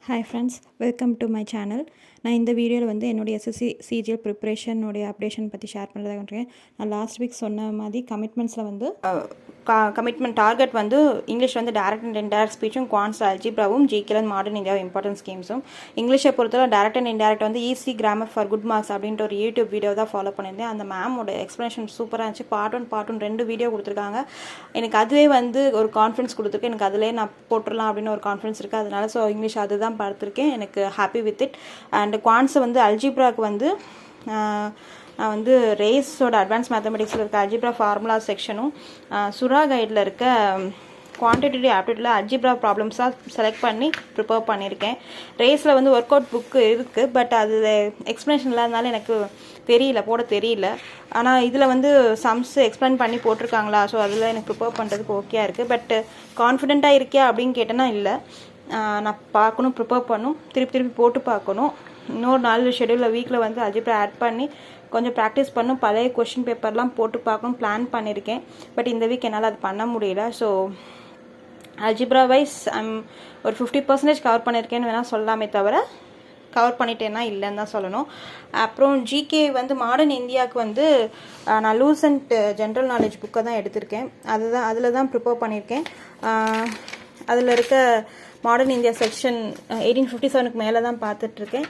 Hi friends, welcome to my channel. நான் இந்த வீடியோவில் வந்து என்னுடைய எஸ்எஸ்சி சிஜிஎல் ப்ரிப்ரேஷனுடைய அப்டேஷன் பற்றி ஷேர் பண்ணுறதாக இருக்கேன். நான் லாஸ்ட் வீக் சொன்ன மாதிரி கமிட்மெண்ட்ஸில் வந்து கமிட்மெண்ட் டார்கெட் வந்து இங்கிலீஷ் வந்து டைரக்ட் அண்ட் இன்டைரக்ட் ஸ்பீச்சும், குவான்ஸ் அல்ஜிப்ராவும், ஜிகேல மாடர்ன் இந்தியா இம்பார்ட்டன்ட் ஸ்கீம்ஸும். இங்கிலீஷை பொறுத்தவரை டைரக்ட் அண்ட் இன்டைரக்ட் வந்து easy grammar for good marks அப்படின்ற ஒரு யூடியூப் வீடியோ தான் ஃபாலோ பண்ணியிருந்தேன். அந்த மேமோட எக்ஸ்ப்ளனேஷன் சூப்பராக இருந்துச்சு. பார்ட் ஒன் 2 வீடியோ கொடுத்துருக்காங்க. எனக்கு அதுவே வந்து ஒரு கான்ஃபிடன்ஸ் கொடுத்துருக்கு. எனக்கு அதிலே நான் போட்டுடலாம் அப்படின்னு ஒரு கான்ஃபிடன்ஸ் இருக்குது. அதனால ஸோ இங்கிலீஷ் அதுதான் பார்த்துருக்கேன். எனக்கு ஹாப்பி வித் இட். அண்ட் குவான்ஸை வந்து அல்ஜிப்ராக்கு வந்து நான் வந்து ரேஸோட அட்வான்ஸ் மேத்தமெட்டிக்ஸில் இருக்க அல்ஜிப்ரா ஃபார்முலா செக்ஷனும், சுரா கைடில் இருக்க குவான்டிடேட்டிவ் ஆப்டிடியூடில் அல்ஜிப்ரா ப்ராப்ளம்ஸாக செலக்ட் பண்ணி ப்ரிப்பேர் பண்ணியிருக்கேன். ரேஸில் வந்து ஒர்க் அவுட் புக்கு இருக்குது, பட் அது எக்ஸ்ப்ளனேஷன் இல்லாதனால எனக்கு போட தெரியல. ஆனால் இதில் வந்து சம்ஸ் எக்ஸ்பிளைன் பண்ணி போட்டிருக்காங்களா, ஸோ அதில் எனக்கு ப்ரிப்பேர் பண்ணுறதுக்கு ஓகே இருக்குது. பட் கான்ஃபிடென்ட்டாக இருக்கியா அப்படின்னு கேட்டேன்னா இல்லை. நான் பார்க்கணும், ப்ரிப்பேர் பண்ணணும், திருப்பி போட்டு பார்க்கணும். இன்னொரு 4 ஷெடியூலில் வீக்கில் வந்து அல்ஜிப்ரா ஆட் பண்ணி கொஞ்சம் ப்ராக்டிஸ் பண்ணும், பழைய கொஷின் பேப்பர்லாம் போட்டு பார்க்கணும் பிளான் பண்ணியிருக்கேன். பட் இந்த வீக் என்னால் அது பண்ண முடியல. ஸோ அல்ஜிப்ரா வைஸ் ஒரு 50% கவர் பண்ணியிருக்கேன்னு வேணால் சொல்லலாமே தவிர கவர் பண்ணிட்டேன்னா இல்லைன்னு தான் சொல்லணும். அப்புறம் ஜிகே வந்து மாடர்ன் இந்தியாவுக்கு வந்து நான் லூஸ் அண்ட் ஜென்ரல் நாலேஜ் புக்கை தான் எடுத்திருக்கேன். அதில் தான் ப்ரிப்பேர் பண்ணியிருக்கேன். அதில் இருக்க மாடர்ன் இந்தியா செக்ஷன் 1857க்கு மேலே தான் பார்த்துட்ருக்கேன்.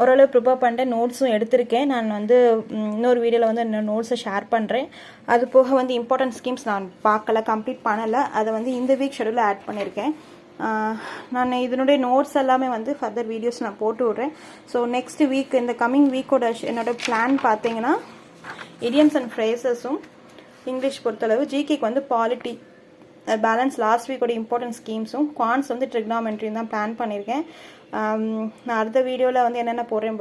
ஓரளவு ப்ரிப்பேர் பண்ணிட்டேன், நோட்ஸும் எடுத்திருக்கேன். நான் வந்து இன்னொரு வீடியோவில் வந்து என்னோட நோட்ஸை ஷேர் பண்ணுறேன். அது போக வந்து இம்பார்ட்டன்ட் ஸ்கீம்ஸ் நான் பார்க்கல, கம்ப்ளீட் பண்ணலை. அதை வந்து இந்த வீக் ஷெடியூலில் ஆட் பண்ணியிருக்கேன். நான் இதனுடைய நோட்ஸ் எல்லாமே வந்து ஃபர்தர் வீடியோஸ் நான் போட்டு விட்றேன். ஸோ நெக்ஸ்ட் வீக், இந்த கம்மிங் வீக்கோட என்னோட பிளான் பார்த்தீங்கன்னா இடியம்ஸ் அண்ட் ஃப்ரேசஸும், இங்கிலீஷ் பொறுத்தளவு ஜிகேக்கு வந்து பாலிட்டி பேலன்ஸ் லாஸ்ட் வீக்கோட இம்பார்ட்டன்ட் ஸ்கீம்ஸும், குவான்ஸ் வந்து ட்ரிக்னாமெண்ட்ரியும் தான் பிளான் பண்ணியிருக்கேன். நான் அடுத்த வீடியோவில் வந்து என்னென்ன போடுறேன்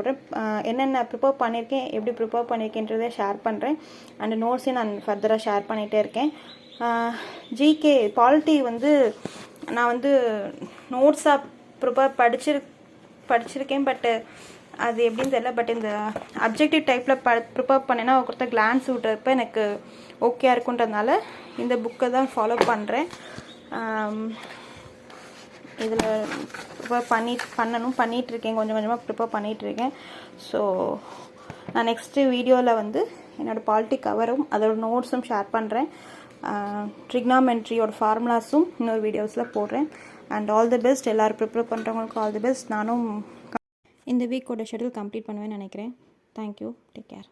என்னென்ன ப்ரிப்பேர் பண்ணியிருக்கேன், எப்படி ப்ரிப்பேர் பண்ணியிருக்கேன்றதை ஷேர் பண்ணுறேன். அண்ட் நோட்ஸையும் நான் ஃபர்தராக ஷேர் பண்ணிகிட்டே இருக்கேன். ஜிகே பாலிட்டி வந்து நான் வந்து நோட்ஸாக ப்ரிப்பேர் படிச்சிருக்கேன். பட்டு அது எப்படின்னு தெரியல. பட் இந்த அப்ஜெக்டிவ் டைப்பில் ப்ரிப்பேர் பண்ணேன்னா ஒருத்த கிளான்ஸ் விட்றப்ப எனக்கு ஓகே இருக்குன்றதுனால இந்த புக்கை தான் ஃபாலோ பண்ணுறேன். இதில் ப்ரிப்பேர் பண்ணிகிட்ருக்கேன், கொஞ்சம் கொஞ்சமாக ப்ரிப்பேர் பண்ணிகிட்ருக்கேன். ஸோ நான் நெக்ஸ்ட்டு வீடியோவில் வந்து என்னோடய பாலிட்டி கவரும் அதோட நோட்ஸும் ஷேர் பண்ணுறேன். ட்ரிக்னாமெண்ட்ரியோட ஃபார்முலாஸும் இன்னொரு வீடியோஸில் போடுறேன். And all the best. எல்லோரும் ப்ரிப்பேர் பண்ணுறவங்களுக்கு ஆல் தி பெஸ்ட். நானும் இந்த வீக்கோட ஷெடியூல் கம்ப்ளீட் பண்ணுவேன்னு நினைக்கிறேன். Thank you, take care.